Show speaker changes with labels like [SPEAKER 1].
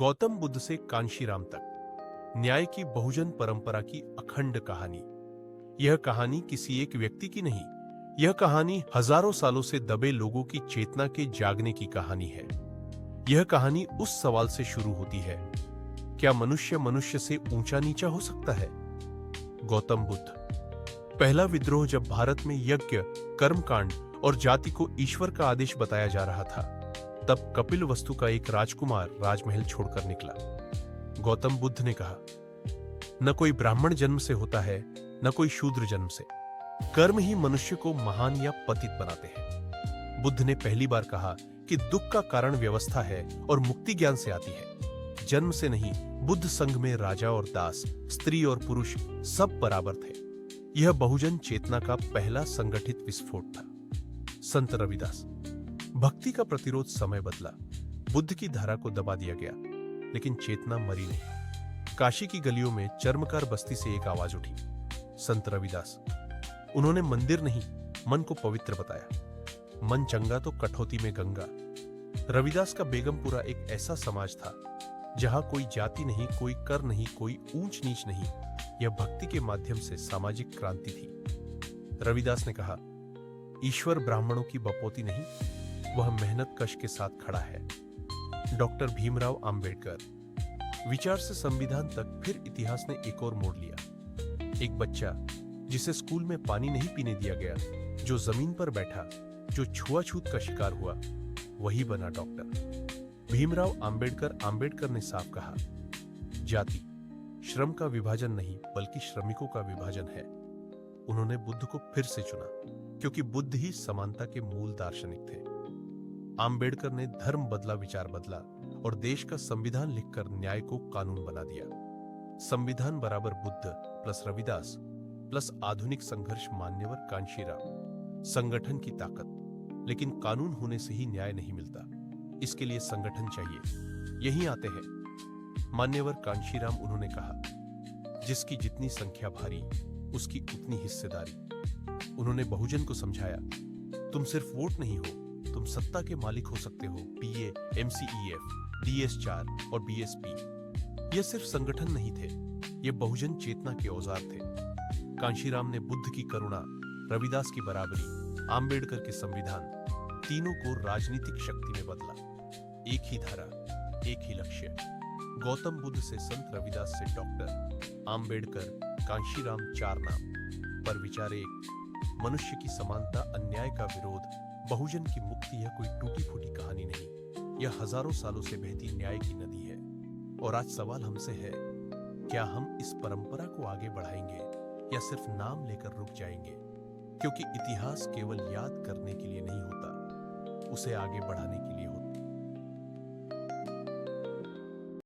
[SPEAKER 1] गौतम बुद्ध से कांशीराम तक न्याय की बहुजन परंपरा की अखंड कहानी। यह कहानी किसी एक व्यक्ति की नहीं, यह कहानी हजारों सालों से दबे लोगों की चेतना के जागने की कहानी है। यह कहानी उस सवाल से शुरू होती है, क्या मनुष्य मनुष्य से ऊंचा नीचा हो सकता है? गौतम बुद्ध। पहला विद्रोह जब भारत में यज्ञ, कर्मकांड और जाति को ईश्वर का आदेश बताया जा रहा था, तब कपिल वस्तु का एक राजकुमार राजमहल छोड़कर निकला। गौतम बुद्ध ने कहा, न कोई ब्राह्मण जन्म से होता है, न कोई शूद्र जन्म से। कर्म ही मनुष्य को महान या पतित बनाते हैं। बुद्ध ने पहली बार कहा कि दुख का कारण व्यवस्था है और मुक्ति ज्ञान से आती है, जन्म से नहीं। बुद्ध संघ में राजा और दास, स्त्री और पुरुष सब बराबर थे। यह बहुजन चेतना का पहला संगठित विस्फोट था। संत रविदास। भक्ति का प्रतिरोध समय बदला, बुद्ध की धारा को दबा दिया गया, लेकिन चेतना मरी नहीं। काशी की गलियों में चर्मकार बस्ती से एक आवाज उठी, संत रविदास। उन्होंने मंदिर नहीं, मन को पवित्र बताया। मन चंगा तो कठौती में गंगा। रविदास का बेगमपुरा एक ऐसा समाज था जहां कोई जाति नहीं, कोई कर नहीं, कोई ऊंच नीच नहीं। यह भक्ति के माध्यम से सामाजिक क्रांति थी। रविदास ने कहा, ईश्वर ब्राह्मणों की बपौती नहीं, वह मेहनत कश के साथ खड़ा है। डॉक्टर भीमराव आंबेडकर। विचार से संविधान तक फिर इतिहास ने एक और मोड़ लिया। एक बच्चा जिसे स्कूल में पानी नहीं पीने दिया गया, जो जमीन पर बैठा, जो छुआछूत का शिकार हुआ, वही बना डॉक्टर। भीमराव आंबेडकर ने साफ कहा, जाति श्रम का विभाजन नहीं, बल्कि श्रमिकों का विभाजन है। उन्होंने बुद्ध को फिर से चुना, क्योंकि बुद्ध ही समानता के मूल दार्शनिक थे। आंबेडकर ने धर्म बदला, विचार बदला और देश का संविधान लिखकर न्याय को कानून बना दिया। संविधान बराबर बुद्ध प्लस रविदास प्लस आधुनिक संघर्ष मान्यवर कांशीराम। संगठन की ताकत, लेकिन कानून होने से ही न्याय नहीं मिलता, इसके लिए संगठन चाहिए। यहीं आते हैं मान्यवर कांशीराम। उन्होंने कहा, जिसकी जितनी संख्या भारी, उसकी उतनी हिस्सेदारी। उन्होंने बहुजन को समझाया, तुम सिर्फ वोट नहीं हो, तुम सत्ता के मालिक हो सकते हो। पीए, एमसीईएफ, डीएस4 और बीएसपी ये सिर्फ संगठन नहीं थे, ये बहुजन चेतना के औजार थे। कांशीराम ने बुद्ध की करुणा, रविदास की बराबरी, आंबेडकर के संविधान, तीनों को राजनीतिक शक्ति में बदला। एक ही धारा, एक ही लक्ष्य। गौतम बुद्ध से संत रविदास से डॉक्टर आंबेडकर, कांशीराम, चार नाम पर विचार एक। मनुष्य की समानता, अन्याय का विरोध, बहुजन की मुक्ति। यह कोई टूटी फूटी कहानी नहीं, यह हजारों सालों से बहती न्याय की नदी है। और आज सवाल हमसे है, क्या हम इस परंपरा को आगे बढ़ाएंगे या सिर्फ नाम लेकर रुक जाएंगे? क्योंकि इतिहास केवल याद करने के लिए नहीं होता, उसे आगे बढ़ाने के लिए